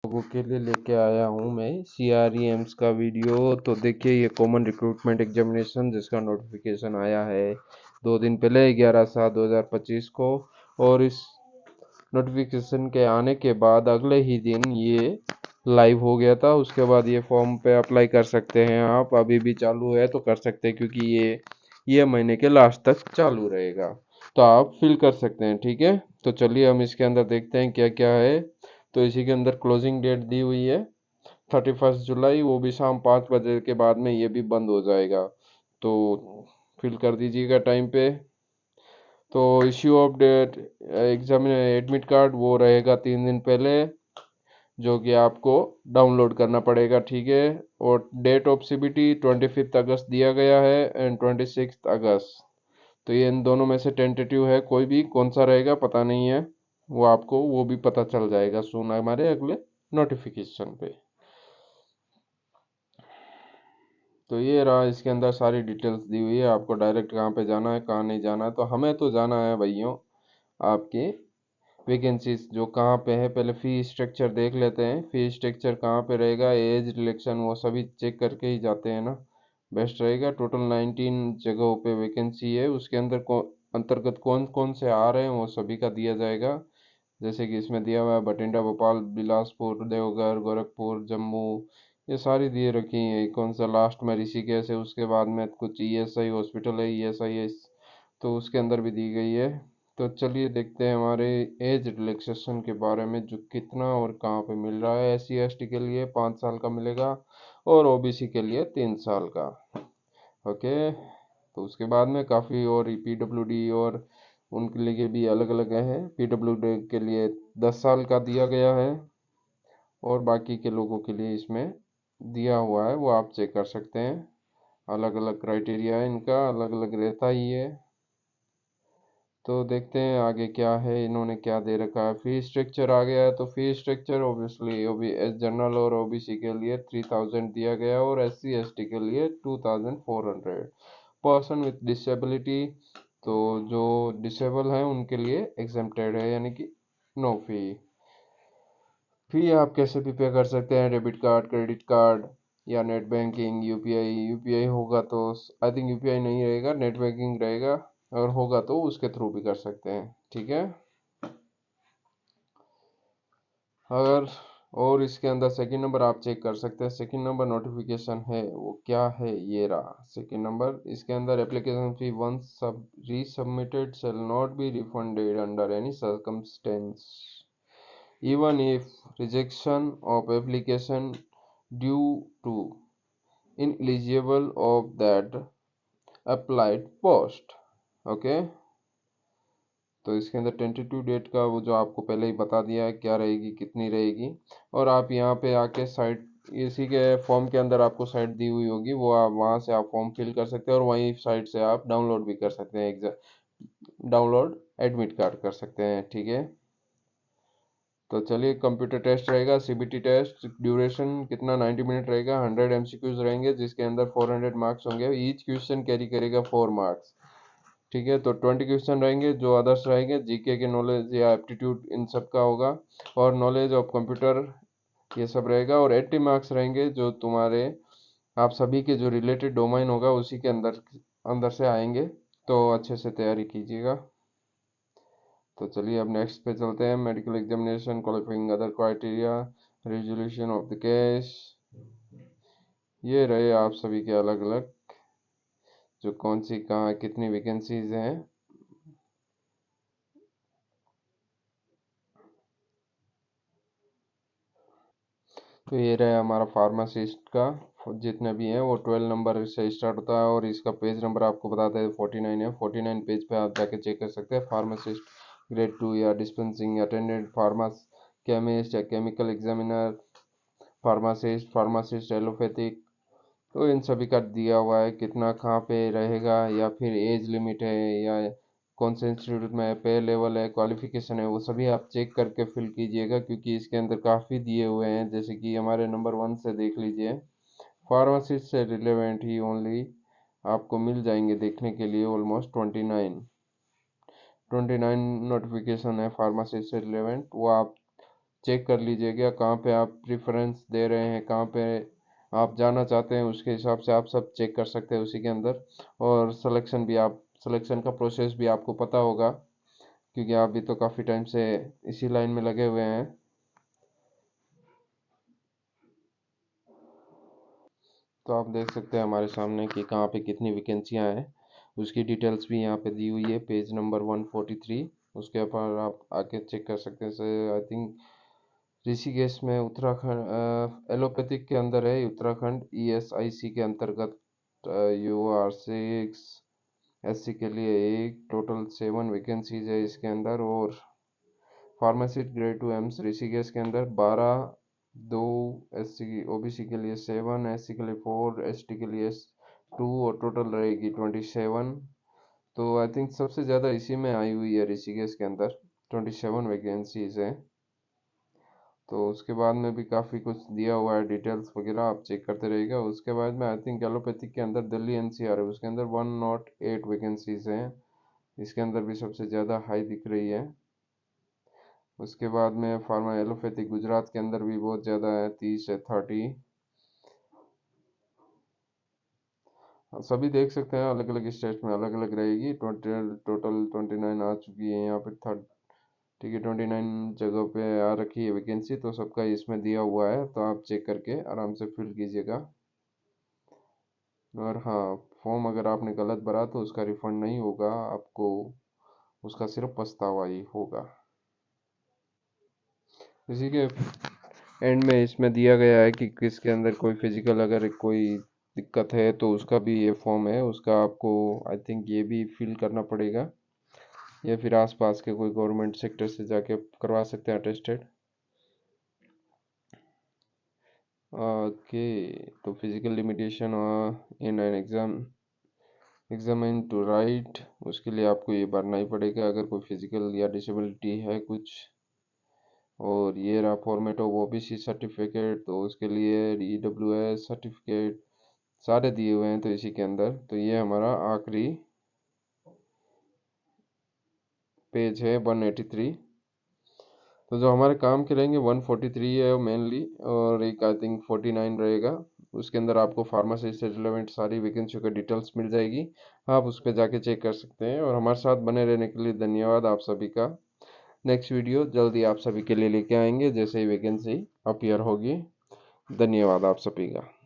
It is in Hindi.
लोगों के लिए लेके आया हूँ मैं CREMs का वीडियो। तो देखिए, ये कॉमन रिक्रूटमेंट एग्जामिनेशन जिसका नोटिफिकेशन आया है 2 दिन पहले 11/7/2025 को। और इस नोटिफिकेशन के आने के बाद अगले ही दिन ये लाइव हो गया था। उसके बाद ये फॉर्म पे अप्लाई कर सकते हैं आप, अभी भी चालू है तो कर सकते हैं, क्योंकि ये महीने के लास्ट तक चालू रहेगा। तो आप फिल कर सकते हैं, ठीक है। तो चलिए हम इसके अंदर देखते हैं क्या क्या है। तो इसी के अंदर क्लोजिंग डेट दी हुई है 31 जुलाई, वो भी शाम 5 बजे के बाद में ये भी बंद हो जाएगा। तो फिल कर दीजिएगा टाइम पे। तो issue of date exam admit card वो रहेगा 3 दिन पहले, जो कि आपको डाउनलोड करना पड़ेगा, ठीक है। और डेट ऑफ CBT 25 अगस्त दिया गया है एंड 26 अगस्त। तो ये इन दोनों में से टेंटेटिव है, कोई भी कौन सा रहेगा पता नहीं है। वो भी पता चल जाएगा सुन हमारे अगले नोटिफिकेशन पे। तो ये रहा, इसके अंदर सारी डिटेल्स दी हुई है, आपको डायरेक्ट कहाँ पे जाना है कहाँ नहीं जाना है। तो हमें तो जाना है भाइयों आपके वैकेंसीज जो कहाँ पे है। पहले फी स्ट्रक्चर देख लेते हैं, फी स्ट्रक्चर कहाँ पे रहेगा, एज रिलेक्शन वो सभी चेक करके ही जाते हैं ना, बेस्ट रहेगा। टोटल 19 जगहों पे वैकेंसी है, उसके अंदर अंतर्गत कौन कौन से आ रहे हैं वो सभी का दिया जाएगा। जैसे कि इसमें दिया हुआ है बठिंडा, भोपाल, बिलासपुर, देवघर, गोरखपुर, जम्मू, ये सारी दिए रखी हैं। कौन सा लास्ट में ऋषिकेश है, उसके बाद में कुछ ESI हॉस्पिटल है, ESIS, तो उसके अंदर भी दी गई है। तो चलिए देखते हैं हमारे एज रिलैक्सेशन के बारे में, जो कितना और कहाँ पे मिल रहा है। SC ST के लिए 5 साल का मिलेगा और OBC के लिए 3 साल का। ओके। तो उसके बाद में काफ़ी और PWD और उनके लिए भी अलग अलग है। PWD के लिए 10 साल का दिया गया है, और बाकी के लोगों के लिए इसमें दिया हुआ है, वो आप चेक कर सकते हैं। अलग अलग क्राइटेरिया है इनका, अलग अलग रहता ही है। तो देखते हैं आगे क्या है, इन्होंने क्या दे रखा है। फी स्ट्रक्चर आ गया है, तो फी स्ट्रक्चर ऑब्वियसली जनरल और OBC के लिए 3000 दिया गया है, और SC ST के लिए 2400। पर्सन विथ डिसेबिलिटी, तो जो डिसेबल हैं उनके लिए एग्जेम्प्टेड है, यानी कि नो फी। फी आप कैसे भी पे कर सकते हैं, डेबिट कार्ड, क्रेडिट कार्ड, या नेट बैंकिंग, यूपीआई होगा तो आई थिंक यूपीआई नहीं रहेगा, नेट बैंकिंग रहेगा, और होगा तो उसके थ्रू भी कर सकते हैं, ठीक है। अगर और इसके अंदर सेकंड नंबर आप चेक कर सकते हैं, सेकंड नंबर नोटिफिकेशन है वो क्या है, ये रहा सेकंड नंबर। इसके अंदर एप्लीकेशन फी वंस सब रीसबमिटेड shall not be refunded under any circumstance even if rejection of application due to ineligible of that applied post। Okay. तो इसके अंदर टेंटेटिव डेट का वो जो आपको पहले ही बता दिया है क्या रहेगी कितनी रहेगी। और आप यहाँ पे आके साइट, इसी के फॉर्म के अंदर आपको साइट दी हुई होगी, वो आप वहाँ से आप फॉर्म फिल कर सकते हैं, और वहीं साइट से आप डाउनलोड भी कर सकते हैं, डाउनलोड एडमिट कार्ड कर सकते हैं, ठीक है। तो चलिए, कंप्यूटर टेस्ट रहेगा, CBT टेस्ट, ड्यूरेशन कितना 90 मिनट रहेगा, 100 MCQs रहेंगे, जिसके अंदर 400 मार्क्स होंगे, ईच क्वेश्चन कैरी करेगा 4 मार्क्स, ठीक है। तो 20 क्वेश्चन रहेंगे जो अदर्स रहेंगे, जीके के नॉलेज या एप्टीट्यूड इन सब का होगा, और नॉलेज ऑफ कंप्यूटर ये सब रहेगा। और 80 मार्क्स रहेंगे जो तुम्हारे आप सभी के जो रिलेटेड डोमेन होगा उसी के अंदर अंदर से आएंगे। तो अच्छे से तैयारी कीजिएगा। तो चलिए अब नेक्स्ट पे चलते हैं, medical examination qualifying other criteria, resolution of the case. ये रहे आप सभी के अलग अलग, जो कौन सी कहाँ कितनी वैकेंसीज हैं। तो ये रहा हमारा फार्मासिस्ट का, जितने भी हैं वो 12 नंबर से स्टार्ट होता है, और इसका पेज नंबर आपको बताते हैं 49 है। 49 पेज पे आप जाके चेक कर सकते हैं। फार्मासिस्ट ग्रेड 2 या डिस्पेंसिंग अटेंडेंट, फार्मास केमिस्ट या chemical examiner, pharmacist, pharmacist allopathic, तो इन सभी का दिया हुआ है कितना कहाँ पे रहेगा, या फिर एज लिमिट है, या कौन से इंस्टीट्यूट में पे लेवल है, क्वालिफिकेशन है, वो सभी आप चेक करके फिल कीजिएगा, क्योंकि इसके अंदर काफ़ी दिए हुए हैं। जैसे कि हमारे नंबर 1 से देख लीजिए, फार्मासिस्ट से रिलेवेंट ही ओनली आपको मिल जाएंगे देखने के लिए ऑलमोस्ट 29 नोटिफिकेशन है फार्मासिस्ट से रिलेवेंट, वो आप चेक कर लीजिएगा कहाँ पे आप प्रेफरेंस दे रहे हैं, कहाँ पे आप जाना चाहते हैं, उसके हिसाब से आप सब चेक कर सकते हैं उसी के अंदर। और सिलेक्शन का प्रोसेस भी आपको पता होगा, क्योंकि आप भी तो काफ़ी टाइम से इसी लाइन में लगे हुए हैं। तो आप देख सकते हैं हमारे सामने कि कहाँ पे कितनी वैकेंसियाँ हैं, उसकी डिटेल्स भी यहाँ पे दी हुई है पेज नंबर 143। उसके ऊपर आप आके चेक कर सकते हैं। आई थिंक ऋषिकेश में उत्तराखंड एलोपैथिक के अंदर है, उत्तराखंड ईएसआईसी के अंतर्गत UR6 SC के लिए एक टोटल 7 वैकेंसीज है इसके अंदर। और फार्मासिस्ट ग्रेड 2 एम्स ऋषिकेश के अंदर 12, 2 SC OBC के लिए 7, SC के लिए 4, ST के लिए 2, और टोटल रहेगी 27। तो आई थिंक सबसे ज़्यादा इसी में आई हुई है ऋषिकेश के अंदर, 27 वैकेंसीज हैं। तो उसके बाद में भी काफ़ी कुछ दिया हुआ है, डिटेल्स वगैरह आप चेक करते रहिएगा। उसके बाद में आई थिंक एलोपैथिक के अंदर दिल्ली NCR है, उसके अंदर 108 वैकेंसीज हैं, इसके अंदर भी सबसे ज़्यादा हाई दिख रही है। उसके बाद में फार्मा एलोपैथिक गुजरात के अंदर भी बहुत ज़्यादा है, 30 है, 30। सभी देख सकते हैं अलग अलग स्टेट में अलग अलग रहेगी। टोटल 29 आ चुकी है यहाँ पे थर्ड, ठीक है, 29 जगह पे आ रखी है वैकेंसी, तो सबका इसमें दिया हुआ है, तो आप चेक करके आराम से फिल कीजिएगा। और हाँ, फॉर्म अगर आपने गलत भरा तो उसका रिफंड नहीं होगा आपको, उसका सिर्फ पछतावा ही होगा। इसी के एंड में इसमें दिया गया है कि किसके अंदर कोई फिजिकल अगर कोई दिक्कत है तो उसका भी ये फॉर्म है, उसका आपको आई थिंक ये भी फिल करना पड़ेगा, या फिर आसपास के कोई गवर्नमेंट सेक्टर से जाके करवा सकते हैं अटेस्टेड। ओके, तो physical limitation in an examine to write, उसके लिए आपको ये भरना ही पड़ेगा अगर कोई फिजिकल या डिसेबिलिटी है कुछ। और ये रहा फॉर्मेट ऑफ OBC सर्टिफिकेट, तो उसके लिए EWS सर्टिफिकेट सारे दिए हुए हैं तो इसी के अंदर। तो ये हमारा आखिरी पेज है 183। तो जो हमारे काम के रहेंगे 143 है मेनली, और एक आई थिंक 49 रहेगा। उसके अंदर आपको फार्मेसी से रिलेवेंट सारी वैकेंसियों का डिटेल्स मिल जाएगी, आप उस पर जाके चेक कर सकते हैं। और हमारे साथ बने रहने के लिए धन्यवाद आप सभी का। नेक्स्ट वीडियो जल्दी आप सभी के लिए लेके आएंगे जैसे ही वैकेंसी अपीयर होगी। धन्यवाद आप सभी का।